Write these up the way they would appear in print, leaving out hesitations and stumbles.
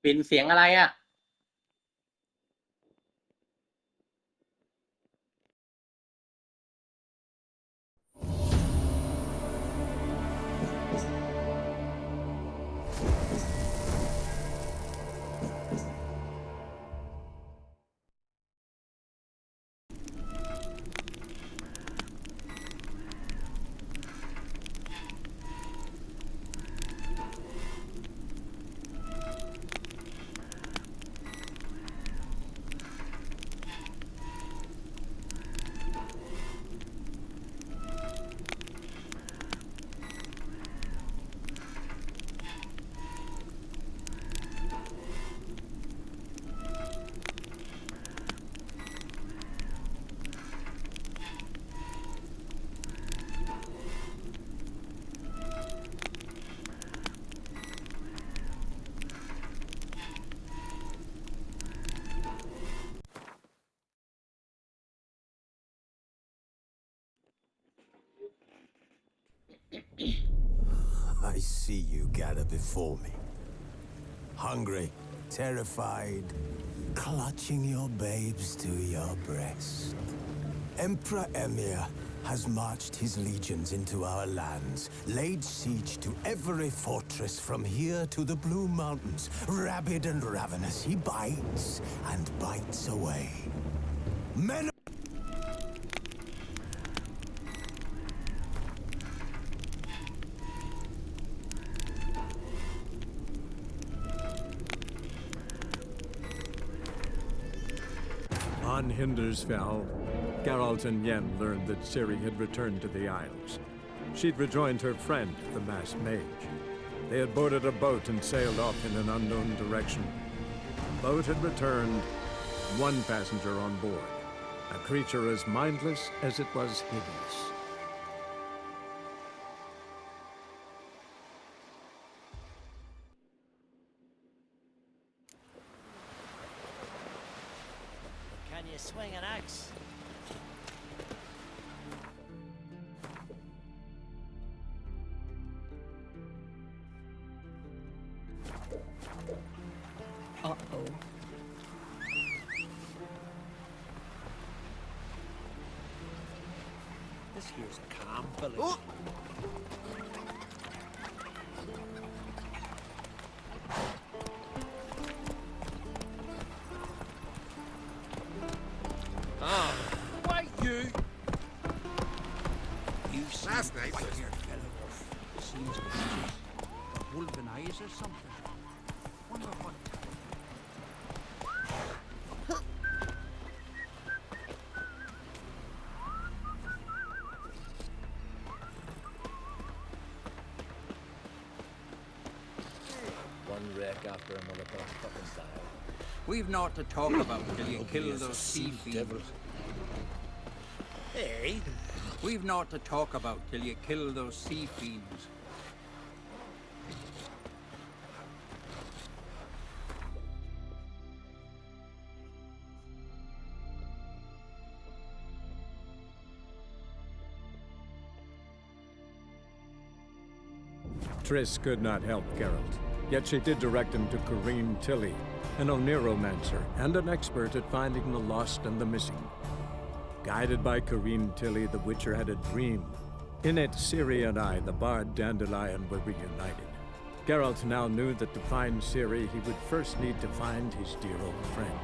ปิ่นเสียงอะไรอ่ะ I see you gather before me. Hungry, terrified, clutching your babes to your breast. Emperor Emir has marched his legions into our lands, laid siege to every fortress from here to the Blue Mountains. Rabid and ravenous, he bites and bites away. Men On Hindersfell, Geralt and Yen learned that Ciri had returned to the Isles. She'd rejoined her friend, the Masked Mage. They had boarded a boat and sailed off in an unknown direction. The boat had returned, one passenger on board, a creature as mindless as it was hideous. Can you swing an axe? Uh-oh. This here's a calm village. Ah, why you? You Last night was- here, fellow. Seems vicious. Got wolven eyes or something. Wonder what. One wreck after another for fucking style. We've naught to talk about till you kill those sea fiends. Hey, We've naught to talk about till you kill those sea fiends. Triss could not help Geralt, yet she did direct him to Corrine Tilly, an Oniromancer and an expert at finding the lost and the missing. Guided by Corrine Tilly, the Witcher had a dream. In it, Ciri and I, the bard Dandelion, were reunited. Geralt now knew that to find Ciri, he would first need to find his dear old friend.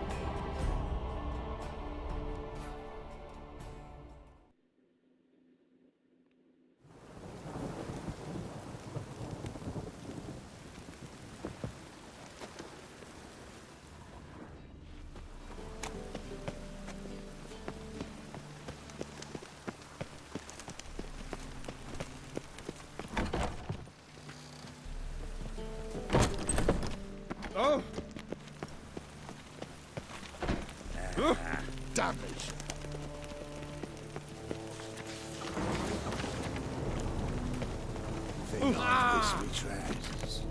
oh! Damage. think of this retracts.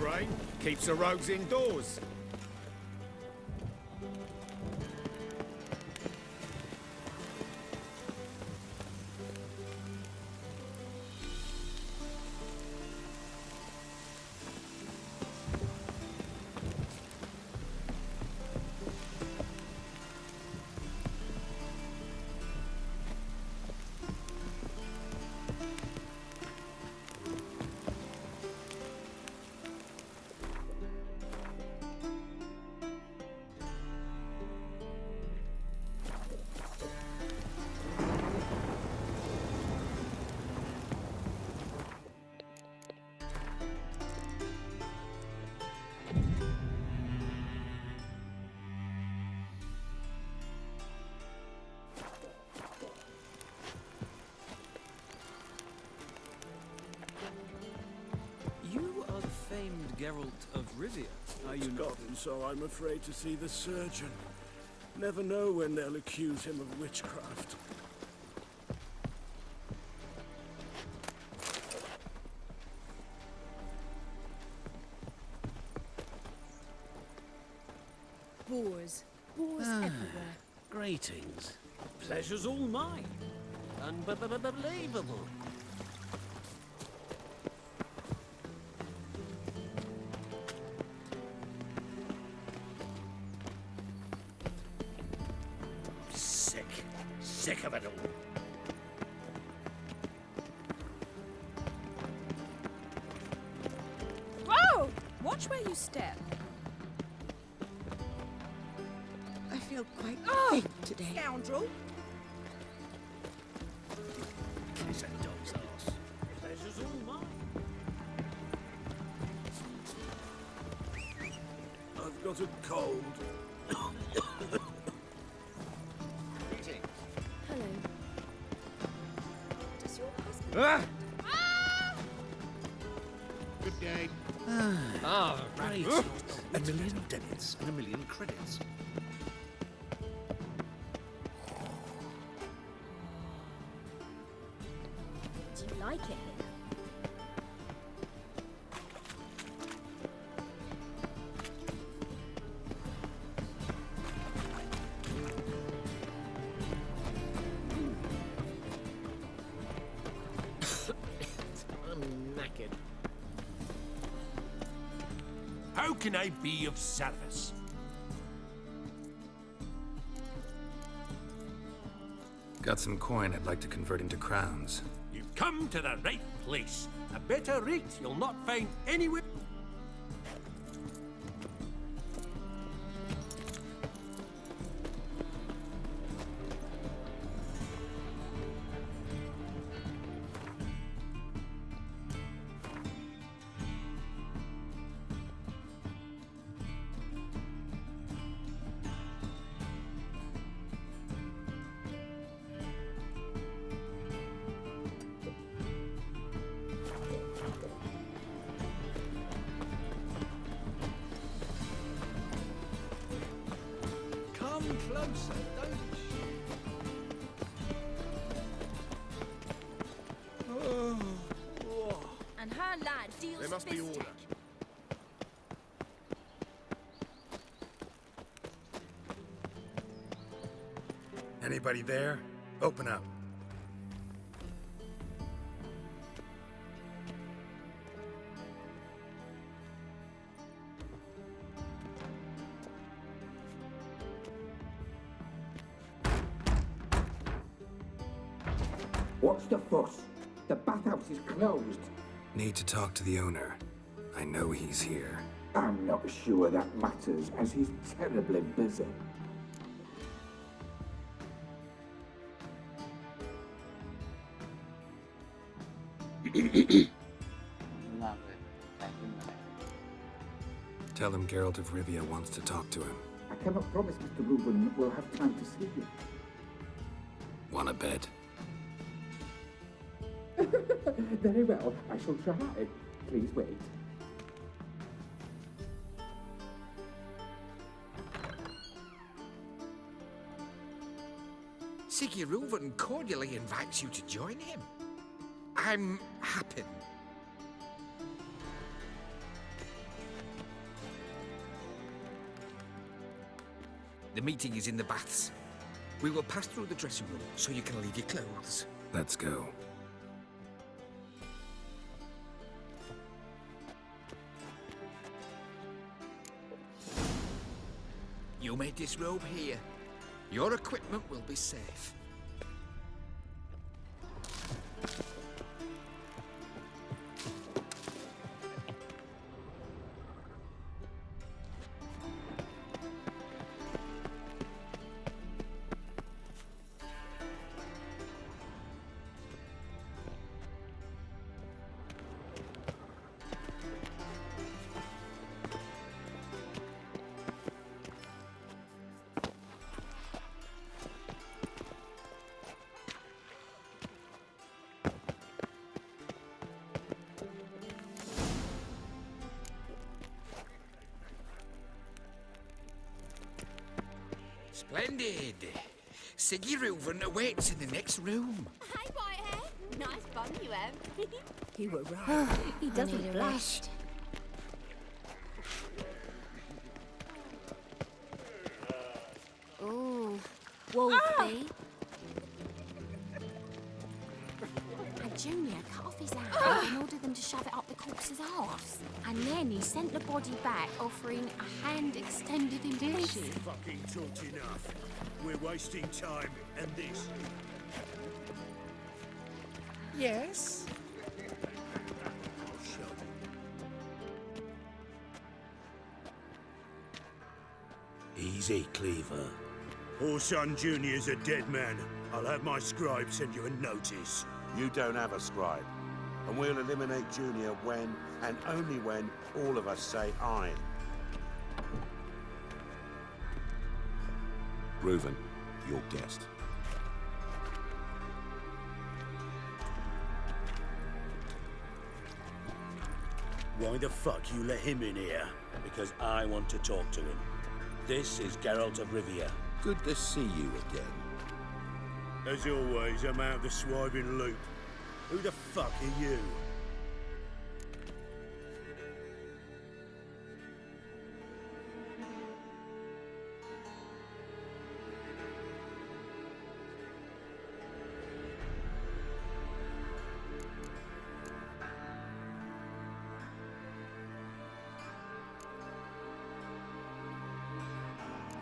brain. Keeps the rogues indoors. You are the famed Geralt of Rivia, are you not? Gotten so I'm afraid to see the surgeon. Never know when they'll accuse him of witchcraft. Boars. Boars everywhere. Greetings. Pleasure's all mine. Unbelievable. Sick. Sick of it all. Whoa! Watch where you step. I feel quite Oh, faint today. scoundrel! Kiss a dog's ass. Pleasure's all mine. I've got a cold. Hello. Does your husband... Good day. Great. A million debits and a million credits. Do you like it here? I'm knackered. How can I be of service? Got some coin I'd like to convert into crowns. You've come to the right place. A better rate you'll not find anywhere. Come closer, don't And her lad deals There must be fistic. order. Anybody there? Open up. What's the fuss? The bathhouse is closed. Need to talk to the owner. I know he's here. I'm not sure that matters, as he's terribly busy. Tell him Geralt of Rivia wants to talk to him. I cannot promise Mr. Reuben will have time to see you. Want a bed? Very well, I shall try. Please wait. Siggy Reuven cordially invites you to join him. I'm happy. The meeting is in the baths. We will pass through the dressing room so you can leave your clothes. Let's go. You made this robe here. Your equipment will be safe. Splendid. Siggy Reuven awaits in the next room. Hi, Whitehead. Nice bum you have. You were right. He doesn't blush. Ooh, Wolfie. And Junior cut off his hand and ordered them to shove it up the corpse's arse. And then he sent the body back, offering a hand extended in pieces. Fucking talked enough. We're wasting time, and this. Yes? I'll show you. Easy, Cleaver. Orson Jr.'s a dead man. I'll have my scribe send you a notice. You don't have a scribe. And we'll eliminate Junior when, and only when, all of us say aye. Reuven, your guest. Why the fuck you let him in here? Because I want to talk to him. This is Geralt of Rivia. Good to see you again. As always, I'm out the swiving loop. Who the fuck are you?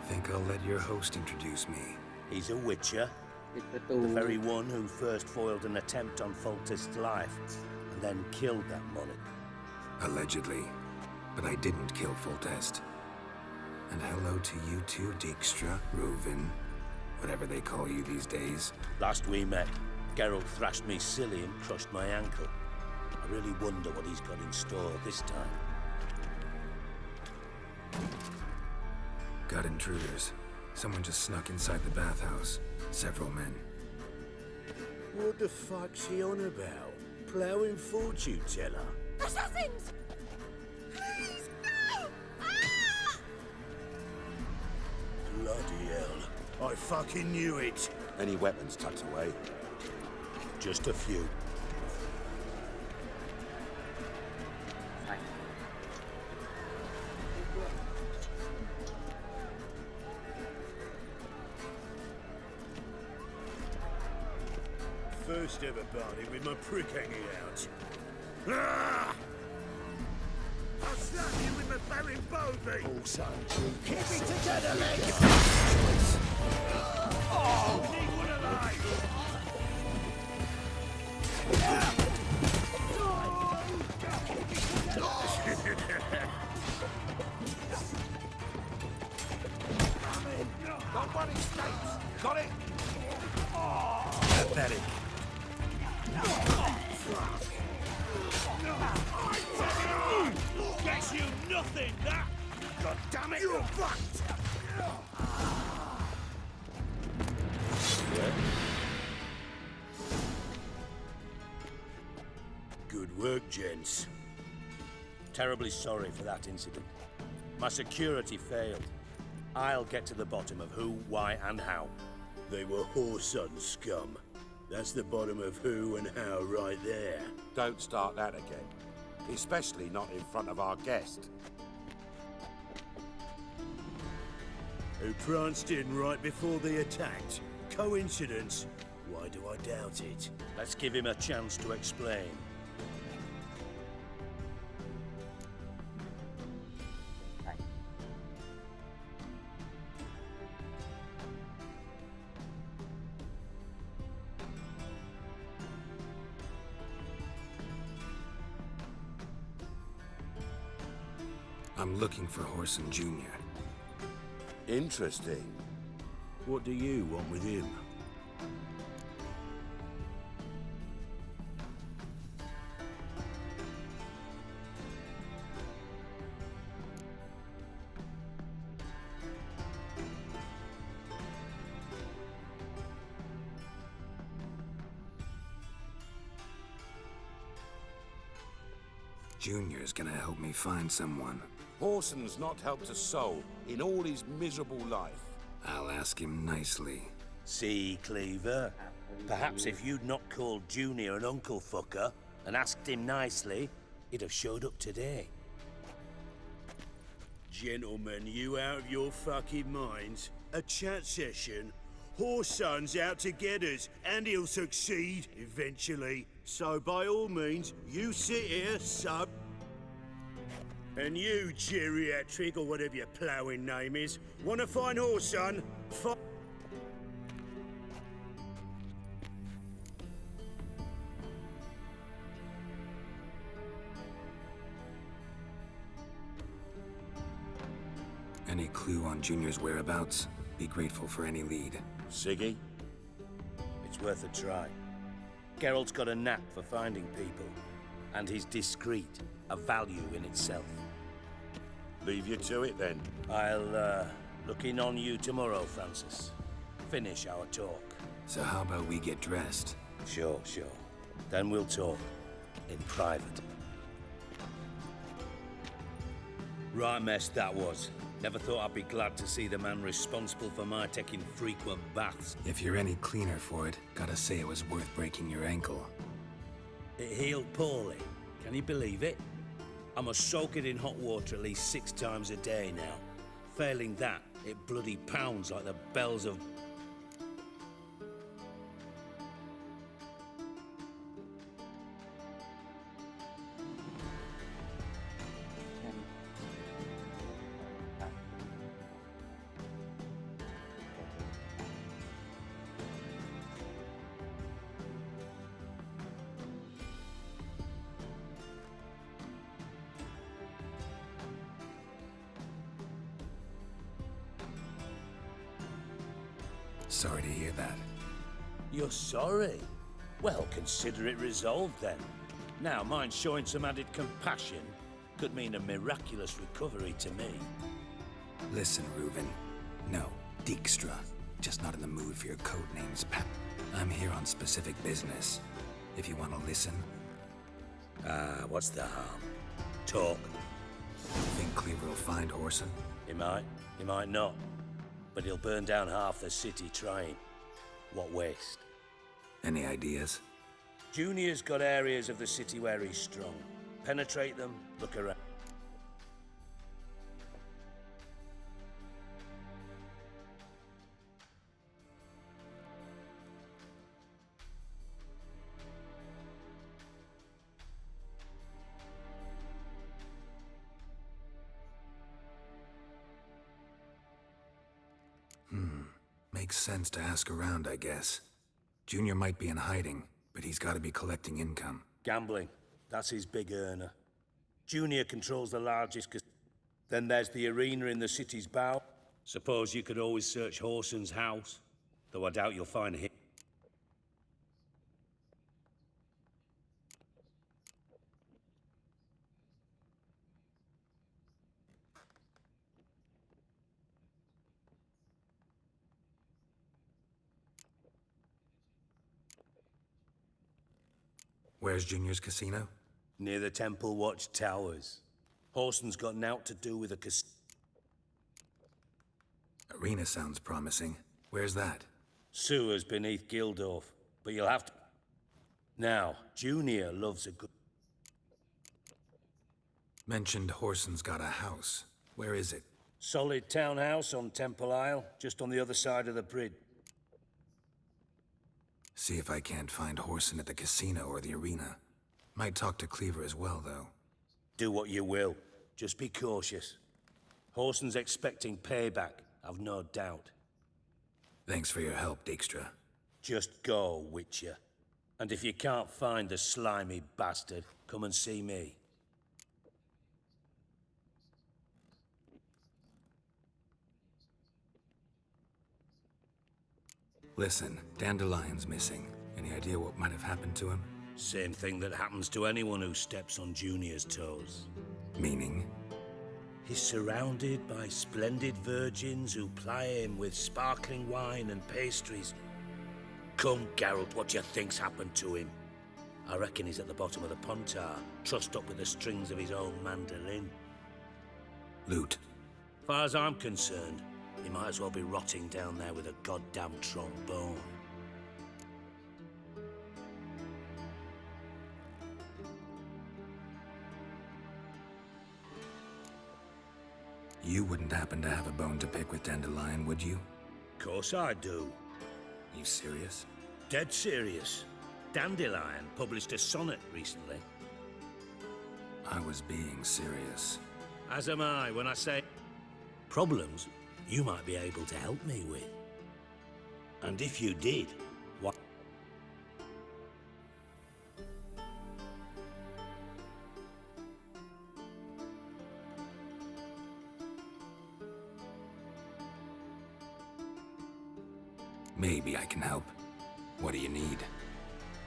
Think I'll let your host introduce me. He's a witcher. The very one who first foiled an attempt on Foltest's life, and then killed that monarch. Allegedly. But I didn't kill Foltest. And hello to you too, Dijkstra, Reuven, whatever they call you these days. Last we met, Geralt thrashed me silly and crushed my ankle. I really wonder what he's got in store this time. Got intruders. Someone just snuck inside the bathhouse. Several men. What the fuck's he on about? Ploughing fortune teller? Assassins! Please, no! Ah! Bloody hell. I fucking knew it. Any weapons tucked away? Just a few. First ever party with my prick hanging out. Ah! I'll slap you with my barren bogey! Oh, son, Keep it together, mate! Oh! Need one alive! Nobody escapes. Got it? Pathetic. Guess you nothing, that! God damn it! You're fucked! Good work, gents. Terribly sorry for that incident. My security failed. I'll get to the bottom of who, why, and how. They were Whoreson scum. That's the bottom of who and how right there. Don't start that again. Especially not in front of our guest. who pranced in right before they attacked. Coincidence? Why do I doubt it? Let's give him a chance to explain. I'm looking for Horson Jr. Interesting. What do you want with him? Junior's gonna help me find someone. Horson's not helped a soul in all his miserable life. I'll ask him nicely. See, Cleaver? Perhaps if you'd not called Junior an uncle fucker and asked him nicely, he'd have showed up today. Gentlemen, you out of your fucking minds? A chat session? Horson's out to get us, and he'll succeed eventually. So by all means, you sit here, sub. And you, geriatric, or whatever your ploughing name is, wanna find Horson? Any clue on Junior's whereabouts? Be grateful for any lead. Siggy? It's worth a try. Geralt's got a knack for finding people, and he's discreet, a value in itself. Leave you to it, then. I'll, look in on you tomorrow, Francis. Finish our talk. So how about we get dressed? Sure. Then we'll talk. In private. Right mess that was. Never thought I'd be glad to see the man responsible for my taking frequent baths. If you're any cleaner for it, gotta say it was worth breaking your ankle. It healed poorly. Can you believe it? I must soak it in hot water at least 6 times a day now. Failing that, it bloody pounds like the bells of... Sorry to hear that. You're sorry? Well, consider it resolved then. Now, mind showing some added compassion could mean a miraculous recovery to me. Listen, Reuven. No, Dijkstra. Just not in the mood for your code names, Pat. I'm here on specific business. If you want to listen. What's the harm? Talk. Think Cleaver will find Horson? He might not. But he'll burn down half the city trying. What waste. Any ideas? Junior's got areas of the city where he's strong. Penetrate them, look around. Makes sense to ask around, I guess. Junior might be in hiding, but he's got to be collecting income. Gambling. That's his big earner. Junior controls the largest Then there's the arena in the city's bow. Suppose you could always search Horson's house, though I doubt you'll find him. Where's Junior's casino? Near the Temple Watch Towers. Horson's got naught to do with the casino. Arena sounds promising. Where's that? Sewers beneath Gildorf, but you'll have to... Now, Junior loves a good... Mentioned Horson's got a house. Where is it? Solid townhouse on Temple Isle, just on the other side of the bridge. See if I can't find Horson at the casino or the arena. Might talk to Cleaver as well, though. Do what you will. Just be cautious. Horson's expecting payback, I've no doubt. Thanks for your help, Dijkstra. Just go, Witcher. And if you can't find the slimy bastard, come and see me. Listen, Dandelion's missing. Any idea what might have happened to him? Same thing that happens to anyone who steps on Junior's toes. Meaning? He's surrounded by splendid virgins who ply him with sparkling wine and pastries. Come, Geralt, what do you think's happened to him? I reckon he's at the bottom of the Pontar, trussed up with the strings of his own mandolin. Loot. Far as I'm concerned, he might as well be rotting down there with a goddamn trombone. You wouldn't happen to have a bone to pick with Dandelion, would you? Course I do. You serious? Dead serious. Dandelion published a sonnet recently. I was being serious. As am I when I say problems you might be able to help me with. And if you did, what? Maybe I can help. What do you need?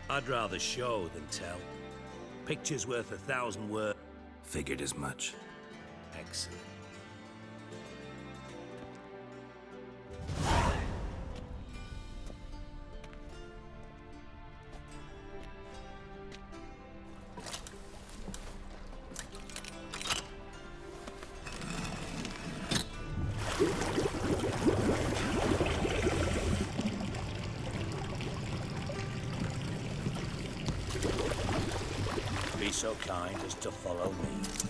I'd rather show than tell. Picture's worth 1,000 words. Figured as much. Excellent. Be so kind as to follow me.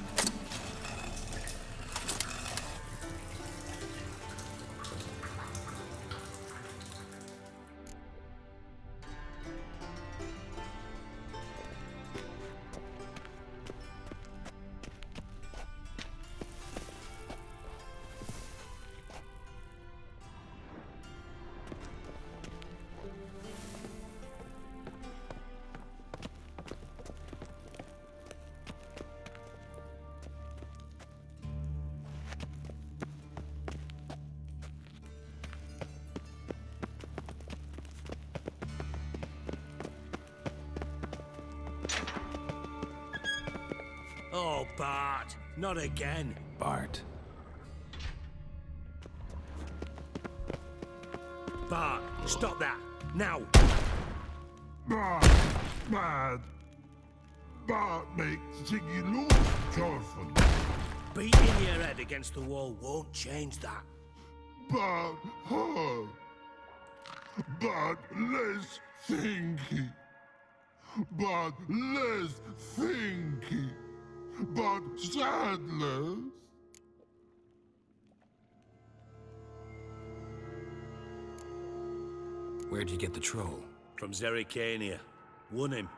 Oh, Bart, not again. Bart. Bart, stop that, now. Bart, bad. Bart makes Ziggy lose, Thorfinn. Beating your head against the wall won't change that. Bart, hard. Bart, less thinky. Bart, less thinky. But sadness. Where'd you get the troll? From Zerrikania. Won him.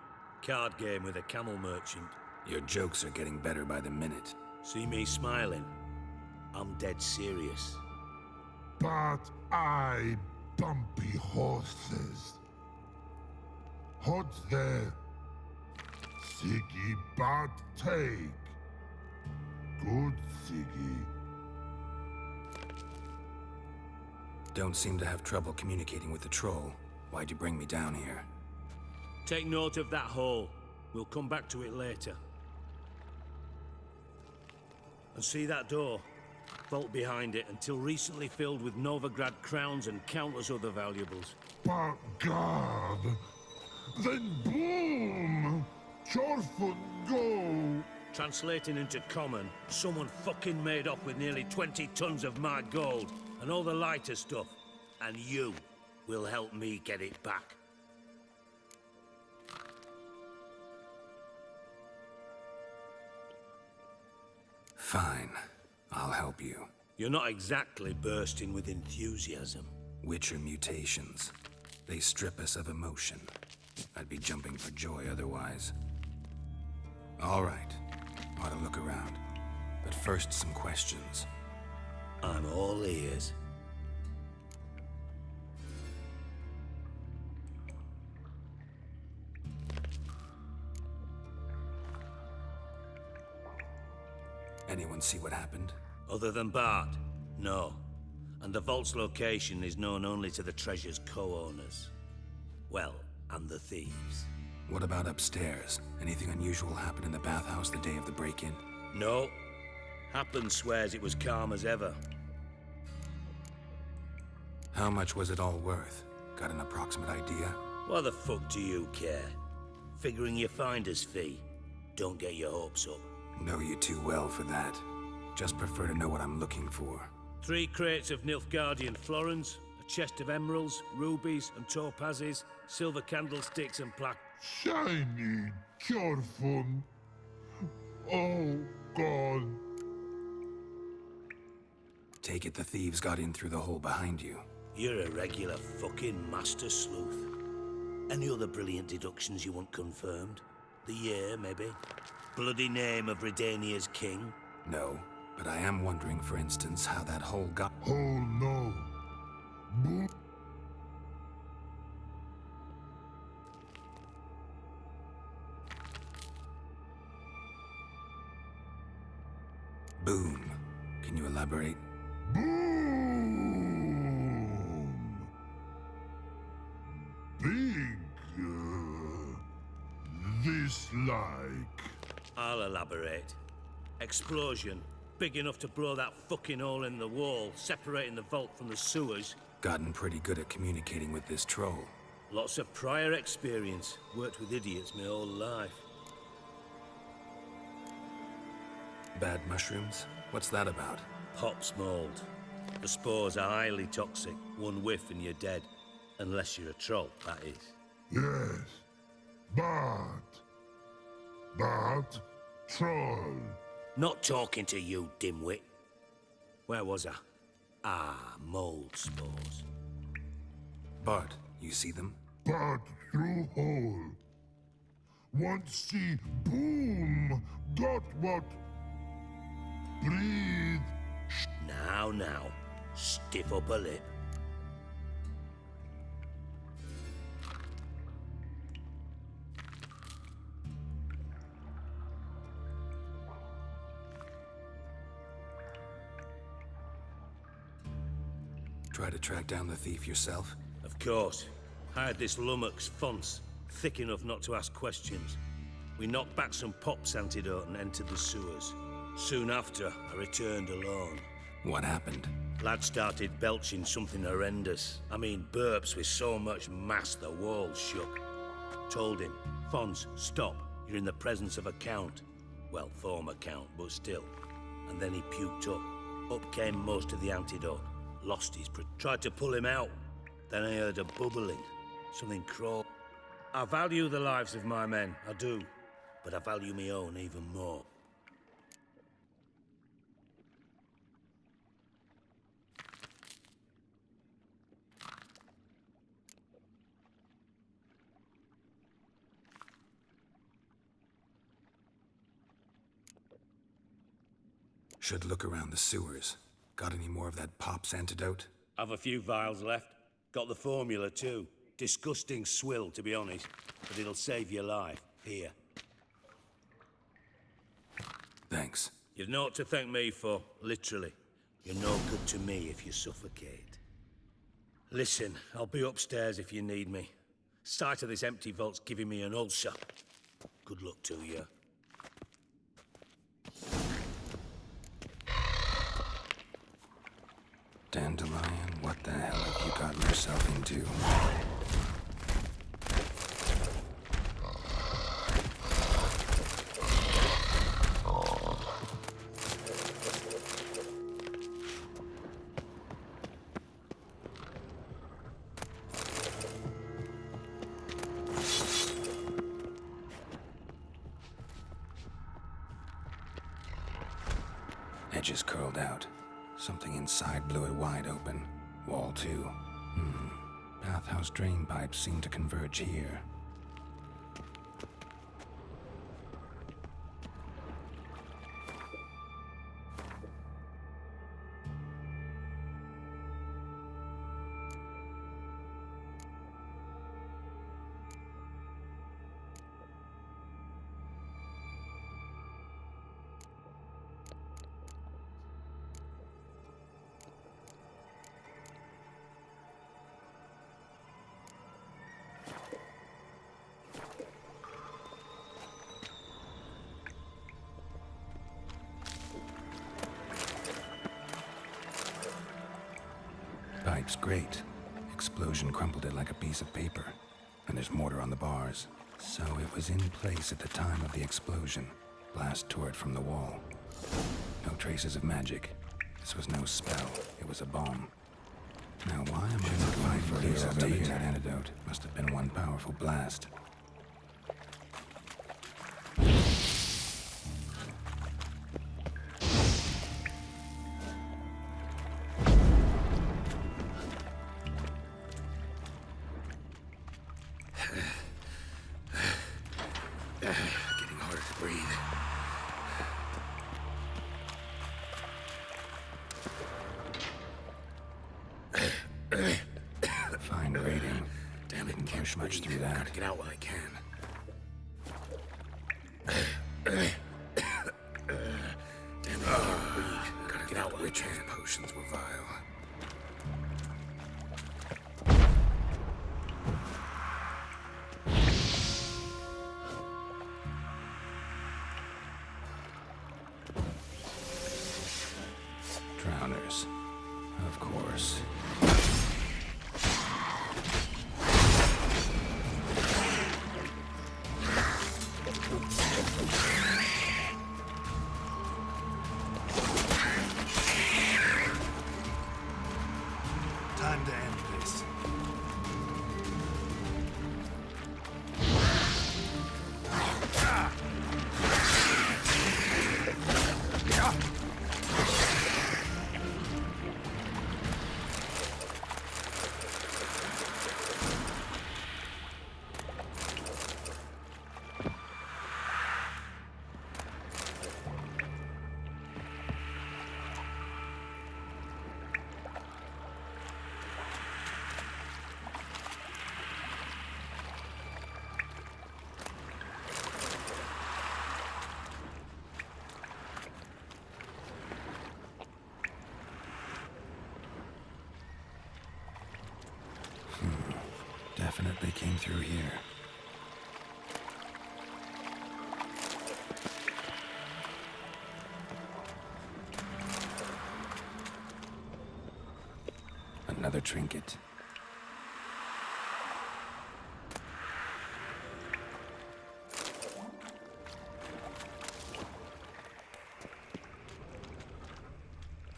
Card game with a camel merchant. Your jokes are getting better by the minute. See me smiling? I'm dead serious. But I bumpy horses. Hot hair. Siggy but take. Good Siggy. Don't seem to have trouble communicating with the troll. Why'd you bring me down here? Take note of that hole. We'll come back to it later. And see that door? Vault behind it, until recently filled with Novigrad crowns and countless other valuables. But God! Then boom! Thorfinn, go! Translating into common, someone fucking made off with nearly 20 tons of my gold and all the lighter stuff. And you will help me get it back. Fine. I'll help you. You're not exactly bursting with enthusiasm. Witcher mutations. They strip us of emotion. I'd be jumping for joy otherwise. All right. Ought to look around. But first, some questions. I'm all ears. Anyone see what happened? Other than Bart? No. And the vault's location is known only to the treasure's co-owners. Well, and the thieves. What about upstairs? Anything unusual happen in the bathhouse the day of the break-in? No. Happen swears it was calm as ever. How much was it all worth? Got an approximate idea? Why the fuck do you care? Figuring your finder's fee. Don't get your hopes up. Know you too well for that. Just prefer to know what I'm looking for. 3 crates of Nilfgaardian florins, a chest of emeralds, rubies and topazes, silver candlesticks and plaques. Shiny Chorfun. Oh, God. Take it the thieves got in through the hole behind you. You're a regular fucking master sleuth. Any other brilliant deductions you want confirmed? The year, maybe? Bloody name of Redania's king? No, but I am wondering, for instance, how that hole got... Oh, no. Boom. Boom. Can you elaborate? Boom. Big. This like. I'll elaborate. Explosion. Big enough to blow that fucking hole in the wall, separating the vault from the sewers. Gotten pretty good at communicating with this troll. Lots of prior experience. Worked with idiots my whole life. Bad mushrooms? What's that about? Hops mold. The spores are highly toxic. One whiff and you're dead. Unless you're a troll, that is. Yes. But troll. Not talking to you, dimwit. Where was I? Ah, mold spores. Bart, you see them? But through hole. Once see boom. Got what? Breathe. Now. Stiff up a lip. Try to track down the thief yourself? Of course. Hired this lummox, Fonce, thick enough not to ask questions. We knocked back some Pop's antidote and entered the sewers. Soon after, I returned alone. What happened? Lad started belching something horrendous. I mean, burps with so much mass the walls shook. Told him, Fonce, stop. You're in the presence of a count. Well, former count, but still. And then he puked up. Up came most of the antidote. Lost his tried to pull him out. Then I heard a bubbling. Something crawl. I value the lives of my men, I do. But I value my own even more. Should look around the sewers. Got any more of that Pop's antidote? I've a few vials left. Got the formula too. Disgusting swill, to be honest. But it'll save your life. Here. Thanks. You've naught to thank me for, literally. You're no good to me if you suffocate. Listen, I'll be upstairs if you need me. Sight of this empty vault's giving me an ulcer. Good luck to you. Dandelion, what the hell have you gotten yourself into? Edges curled out. Something inside blew it wide open. Wall 2. Bathhouse drain pipes seem to converge here. Pipe's great. Explosion crumpled it like a piece of paper. And there's mortar on the bars. So it was in place at the time of the explosion. Blast tore it from the wall. No traces of magic. This was no spell. It was a bomb. Now why am I not finding traces of the antidote? Must have been one powerful blast. Getting harder to breathe. Fine rating. Damn it, Didn't push much through that. Gotta get out while I can. Damn it, I can't breathe. Gotta get out while I can. Potions were vile. Drowners. Of course. Time to end this. Definitely came through here. Another trinket.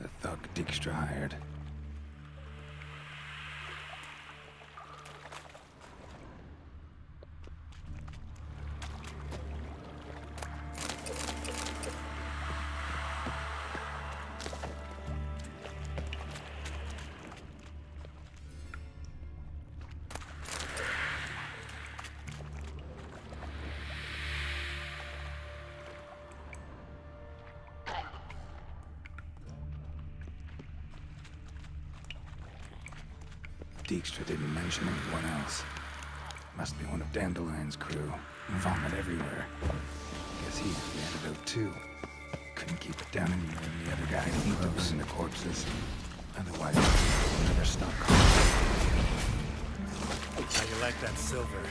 The thug Dijkstra hired. Dijkstra didn't mention anyone else. Must be one of Dandelion's crew. Vomit everywhere. Guess he used the antidote too. Couldn't keep it down anymore than the other guy who close in the corpses. Otherwise, he'll never stop calling. How you like that silver?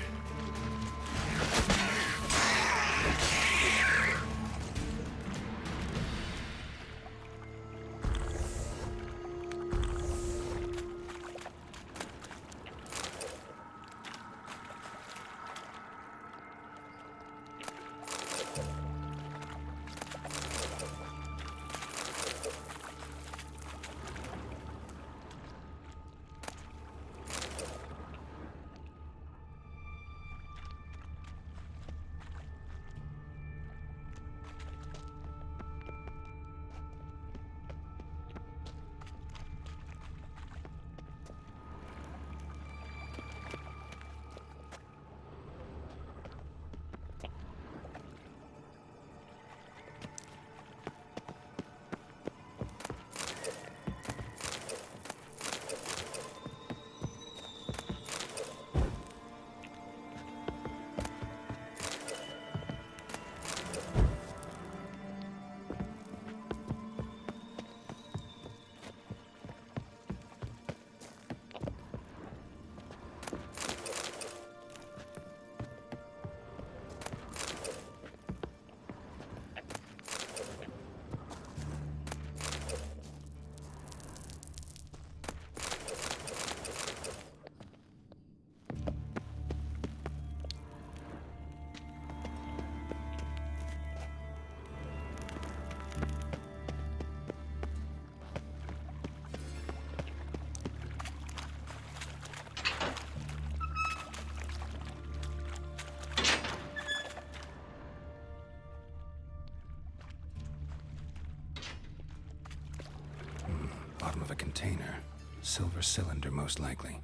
container. Silver cylinder, most likely.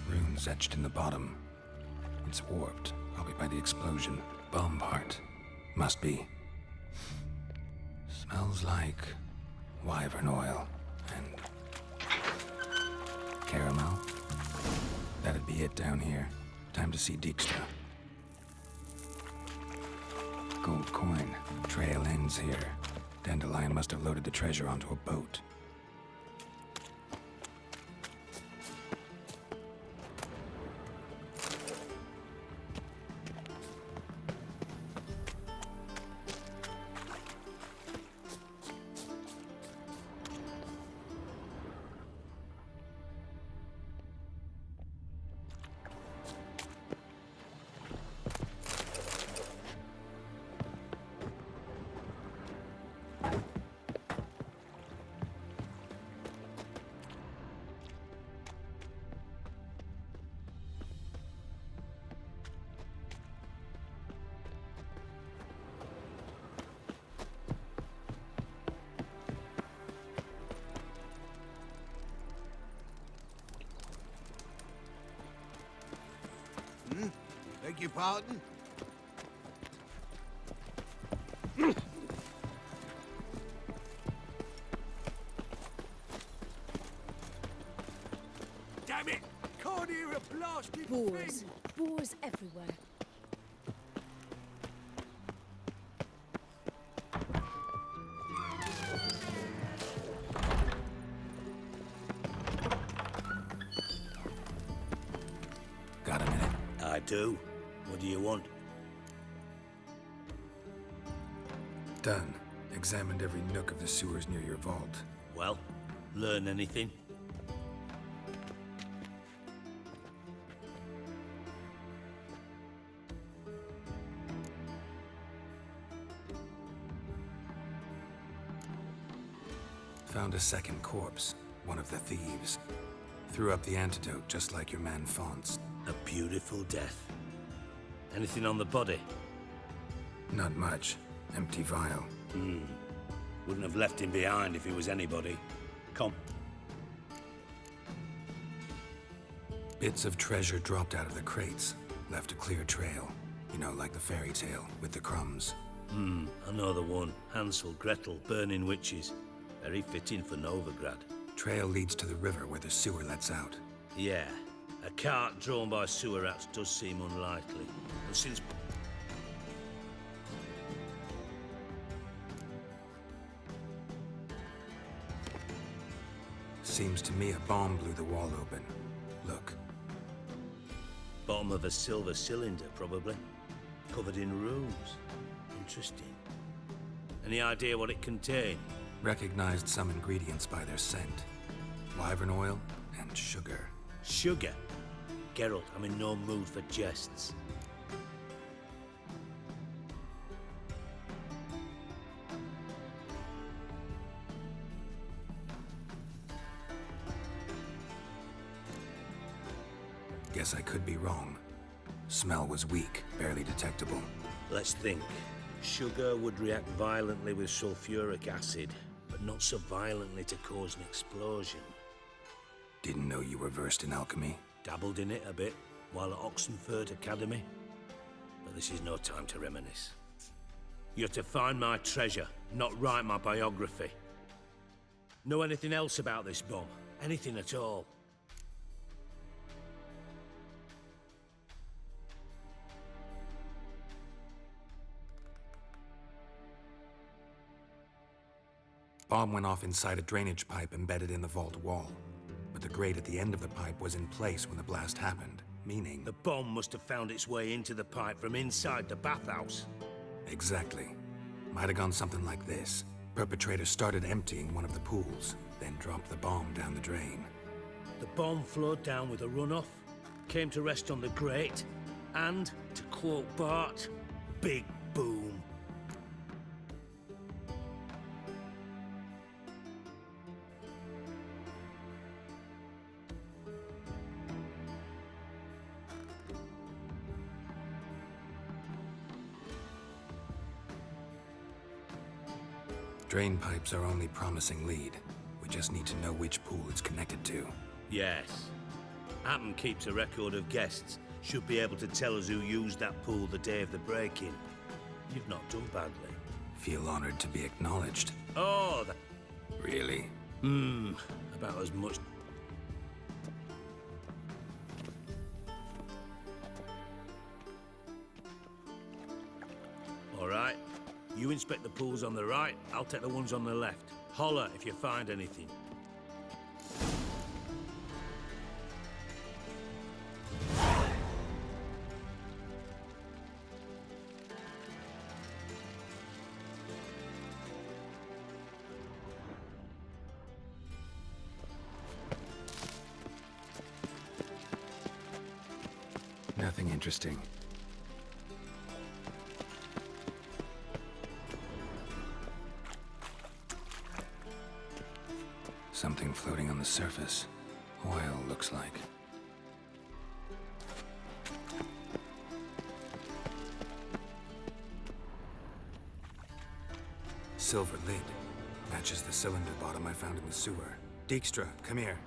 Runes etched in the bottom. It's warped, probably by the explosion. Bomb part. Must be. Smells like wyvern oil and caramel. That'd be it down here. Time to see Dijkstra. Gold coin. Trail ends here. Dandelion must have loaded the treasure onto a boat. Beg your pardon? Damn it! Can't hear a blasted Boars. thing! Boars everywhere. Got a minute? I do. What do you want? Done. Examined every nook of the sewers near your vault. Well, learn anything? Found a second corpse. One of the thieves. Threw up the antidote just like your man Fonts. A beautiful death. Anything on the body? Not much. Empty vial. Wouldn't have left him behind if he was anybody. Come. Bits of treasure dropped out of the crates. Left a clear trail. You know, like the fairy tale, with the crumbs. I know the one. Hansel, Gretel, burning witches. Very fitting for Novigrad. Trail leads to the river where the sewer lets out. Yeah. A cart drawn by sewer rats does seem unlikely. And since... Seems to me a bomb blew the wall open. Look. Bottom of a silver cylinder, probably. Covered in runes. Interesting. Any idea what it contained? Recognized some ingredients by their scent. Wyvern oil and sugar. Sugar? Geralt, I'm in no mood for jests. Guess I could be wrong. Smell was weak, barely detectable. Let's think. Sugar would react violently with sulfuric acid, but not so violently to cause an explosion. Didn't know you were versed in alchemy. Dabbled in it a bit while at Oxenford Academy. But this is no time to reminisce. You're to find my treasure, not write my biography. Know anything else about this bomb? Anything at all? Bomb went off inside a drainage pipe embedded in the vault wall. But the grate at the end of the pipe was in place when the blast happened, meaning... The bomb must have found its way into the pipe from inside the bathhouse. Exactly. Might have gone something like this. Perpetrator started emptying one of the pools, then dropped the bomb down the drain. The bomb flowed down with a runoff, came to rest on the grate, and, to quote Bart, big boom. Drain pipes are only promising lead. We Just need to know which pool it's connected to. Yes. Hammond keeps a record of guests. Should be able to tell us who used that pool the day of the break-in. You've not done badly. Feel honored to be acknowledged. Oh, Really? about as much. All right. You inspect the pools on the right, I'll take the ones on the left. Holler if you find anything. Nothing interesting. Something floating on the surface. Oil, looks like. Silver lid. Matches the cylinder bottom I found in the sewer. Dijkstra, come here.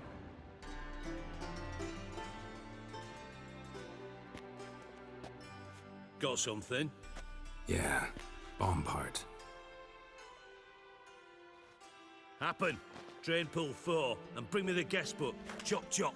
Got something? Yeah, bomb part. Happen. Drain pool 4, and bring me the guest book. Chop chop.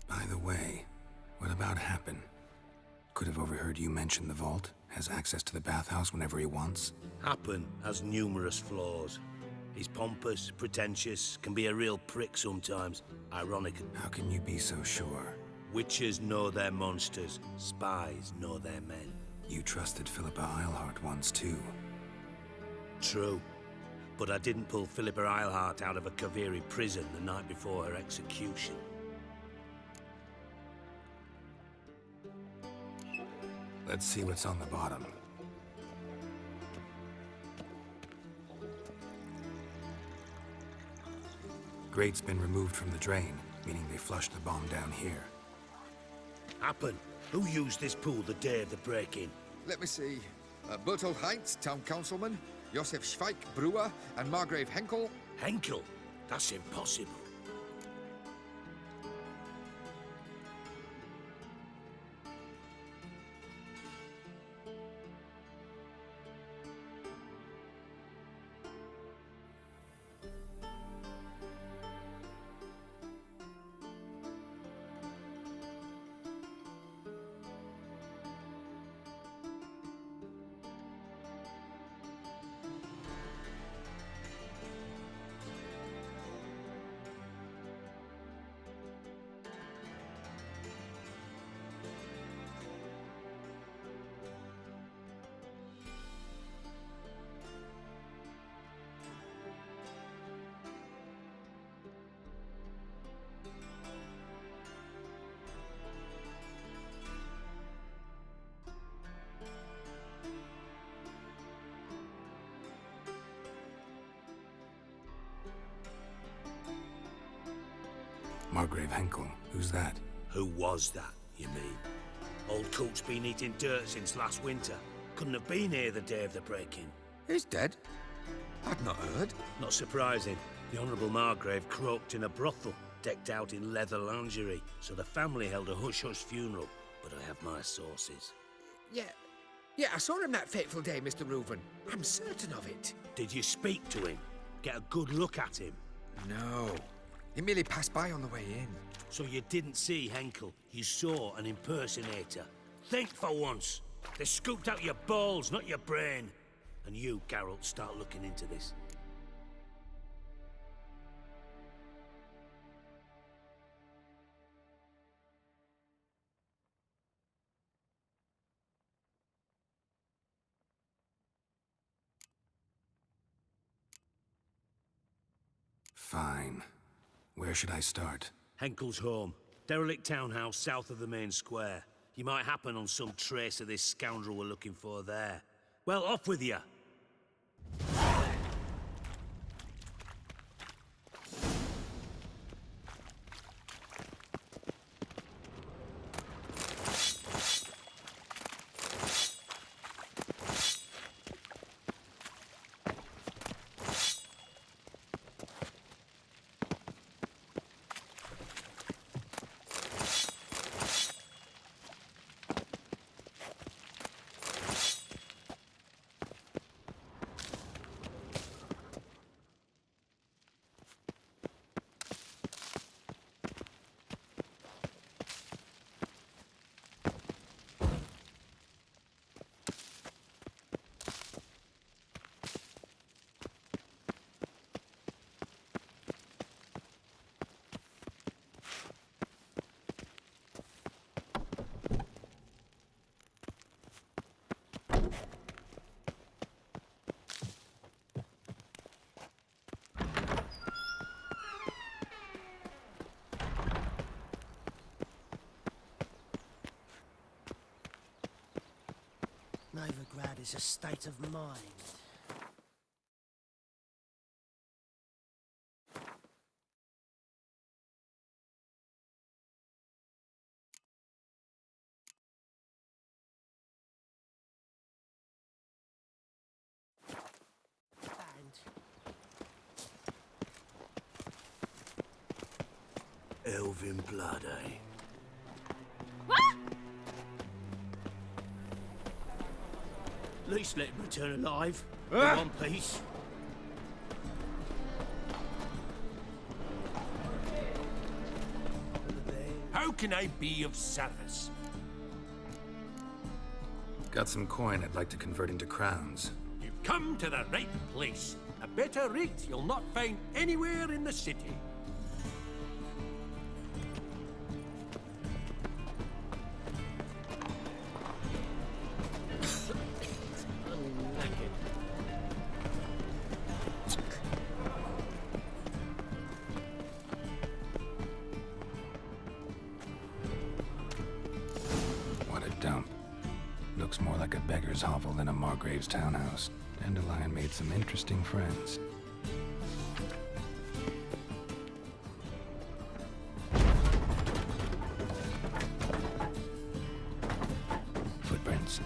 By the way, what about Happen? Could have overheard you mention the vault. Has access to the bathhouse whenever he wants. Happen has numerous flaws. He's pompous, pretentious, can be a real prick sometimes. Ironic. How can you be so sure? Witches know their monsters. Spies know their men. You trusted Philippa Eilhart once too. True. But I didn't pull Philippa Eilhart out of a Kaviri prison the night before her execution. Let's see what's on the bottom. Grate's been removed from the drain, meaning they flushed the bomb down here. Happen. Who used this pool the day of the break-in? Let me see. Bertolt Heinz, town councilman, Josef Schweik, brewer, and Margrave Henkel. Henkel? That's impossible. Margrave Henkel, who's that? Who was that, you mean? Old Cook's been eating dirt since last winter. Couldn't have been here the day of the break-in. He's dead? I'd not heard. Not surprising. The Honourable Margrave croaked in a brothel, decked out in leather lingerie, so the family held a hush-hush funeral. But I have my sources. Yeah, I saw him that fateful day, Mr. Reuven. I'm certain of it. Did you speak to him? Get a good look at him? No. He merely passed by on the way in. So you didn't see Henkel. You saw an impersonator. Think for once. They scooped out your balls, not your brain. And you, Geralt, start looking into this. Fine. Where should I start? Henkel's home. Derelict townhouse south of the main square. You might happen on some trace of this scoundrel we're looking for there. Well, off with you! Novigrad is a state of mind. Elven blood, eh? At least let him return alive. In one piece. How can I be of service? Got some coin I'd like to convert into crowns. You've come to the right place. A better rate you'll not find anywhere in the city. What a dump. Looks more like a beggar's hovel than a Margrave's townhouse. Dandelion made some interesting friends. Footprints.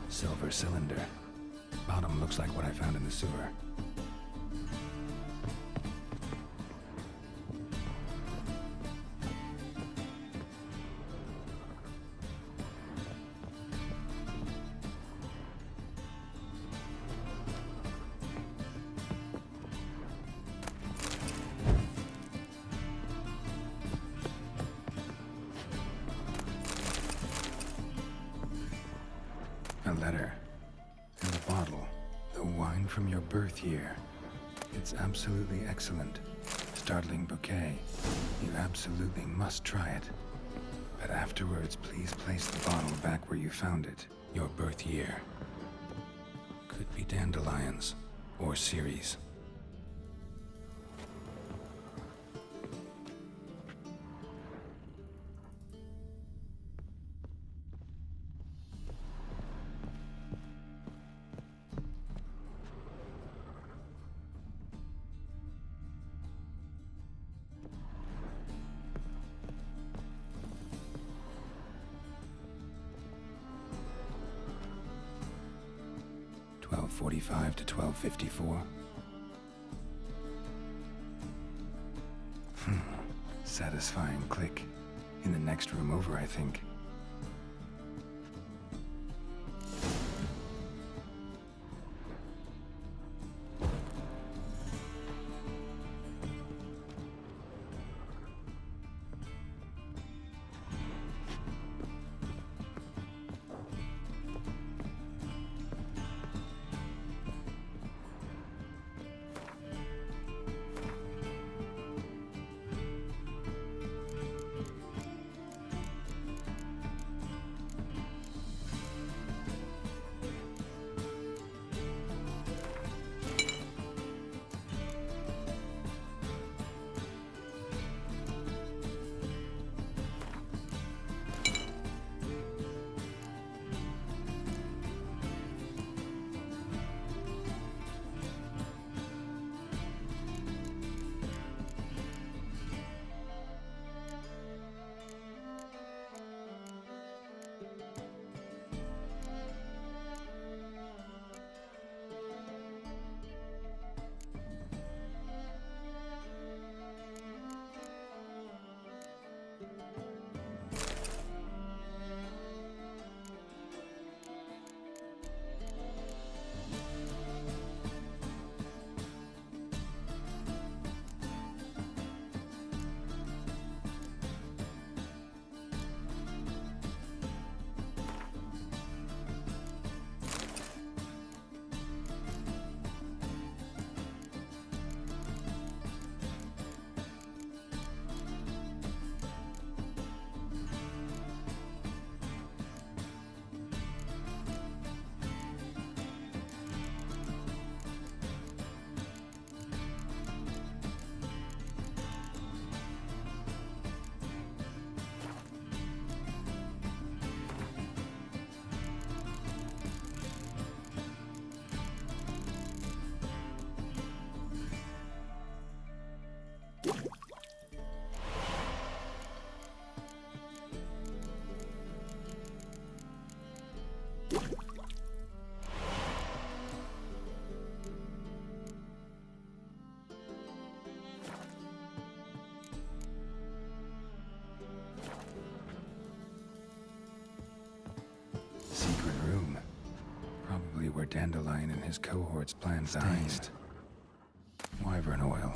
Silver cylinder. Bottom looks like what I found in the sewer. A letter. And a bottle. The wine from your birth year. It's absolutely excellent. Startling bouquet. You absolutely must try it. But afterwards, please place the bottle back where you found it. Your birth year. Could be dandelions. Or Ceres. .45 to 12:54. Satisfying click. In the next room over, I think. Dandelion and his cohorts planned the heist. Wyvern oil.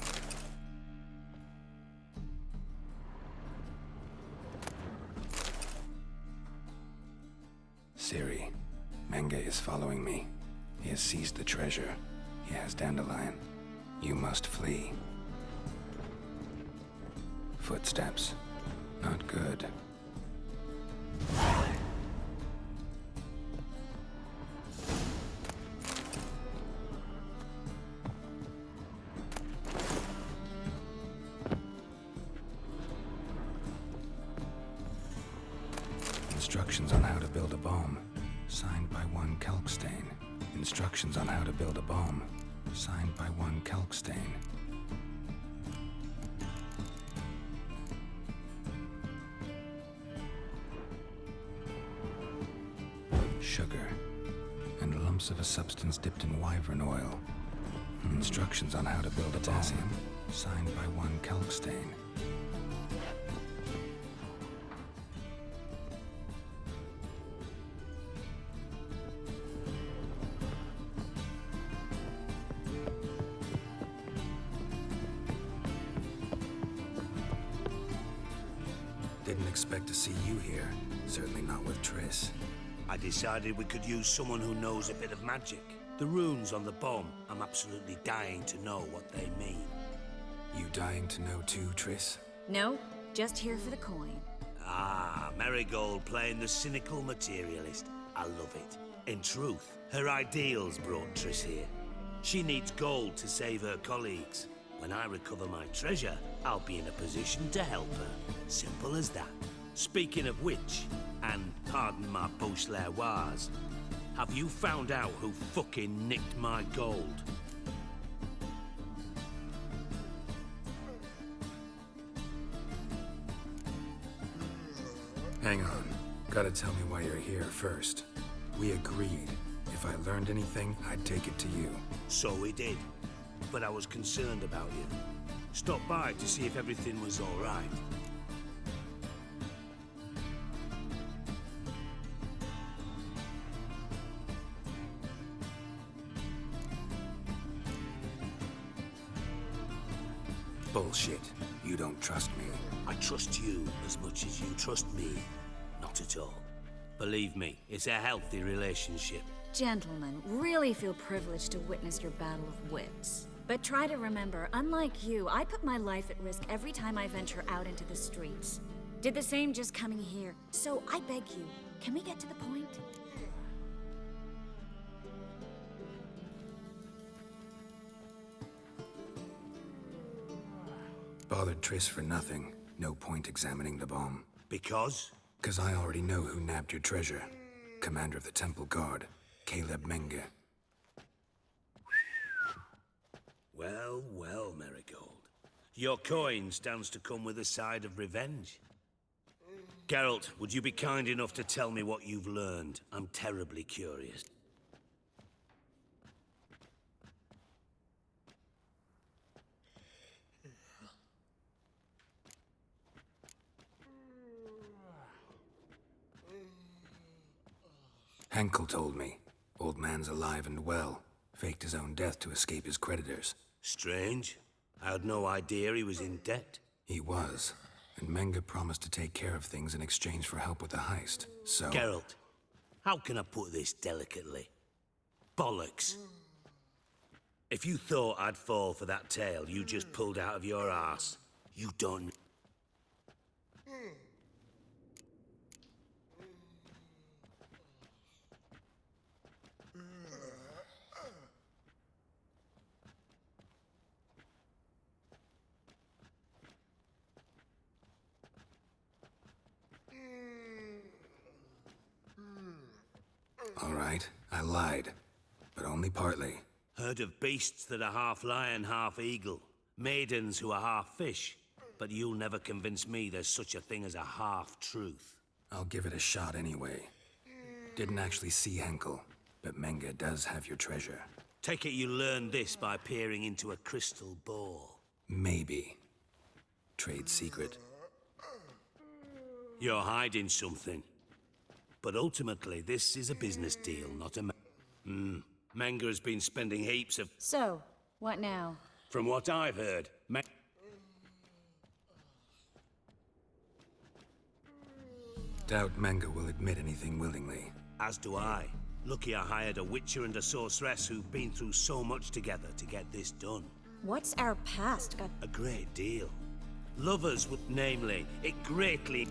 Ciri, Menge is following me. He has seized the treasure. He has Dandelion. You must flee. Footsteps. Not good. Instructions on how to build a bomb. Signed by one Kelkstain. Instructions on how to build a bomb. Signed by one Kelkstain. Sugar. And lumps of a substance dipped in wyvern oil. Instructions on how to build a bomb. Signed by one Kelkstain. Didn't expect to see you here. Certainly not with Triss. I decided we could use someone who knows a bit of magic. The runes on the bomb, I'm absolutely dying to know what they mean. You dying to know too, Triss? No, just here for the coin. Ah, Marigold playing the cynical materialist. I love it. In truth, her ideals brought Triss here. She needs gold to save her colleagues. When I recover my treasure, I'll be in a position to help her. Simple as that. Speaking of which, and pardon my Beauclervoise, have you found out who fucking nicked my gold? Hang on. Gotta tell me why you're here first. We agreed. If I learned anything, I'd take it to you. So we did. But I was concerned about you. Stopped by to see if everything was all right. Bullshit. You don't trust me. I trust you as much as you trust me. Not at all. Believe me, it's a healthy relationship. Gentlemen, really feel privileged to witness your battle of wits. But try to remember, unlike you, I put my life at risk every time I venture out into the streets. Did the same just coming here. So I beg you, can we get to the point? Bothered Triss for nothing. No point examining the bomb. Because? 'Cause I already know who nabbed your treasure. Commander of the Temple Guard, Caleb Menge. Well, well, Marigold. Your coin stands to come with a side of revenge. Geralt, would you be kind enough to tell me what you've learned? I'm terribly curious. Henkel told me. Old man's alive and well. Faked his own death to escape his creditors. Strange. I had no idea he was in debt. He was. And Menge promised to take care of things in exchange for help with the heist. So... Geralt, how can I put this delicately? Bollocks. If you thought I'd fall for that tale you just pulled out of your arse, you don't... All right, I lied. But only partly. Heard of beasts that are half lion, half eagle. Maidens who are half fish. But you'll never convince me there's such a thing as a half-truth. I'll give it a shot anyway. Didn't actually see Henkel, but Menge does have your treasure. Take it you learned this by peering into a crystal ball. Maybe. Trade secret. You're hiding something. But ultimately, this is a business deal, not a Menga has been spending heaps of... So, what now? From what I've heard, Doubt Menga will admit anything willingly. As do I. Lucky I hired a witcher and a sorceress who've been through so much together to get this done. What's our past got... A great deal. Lovers would, namely, it greatly...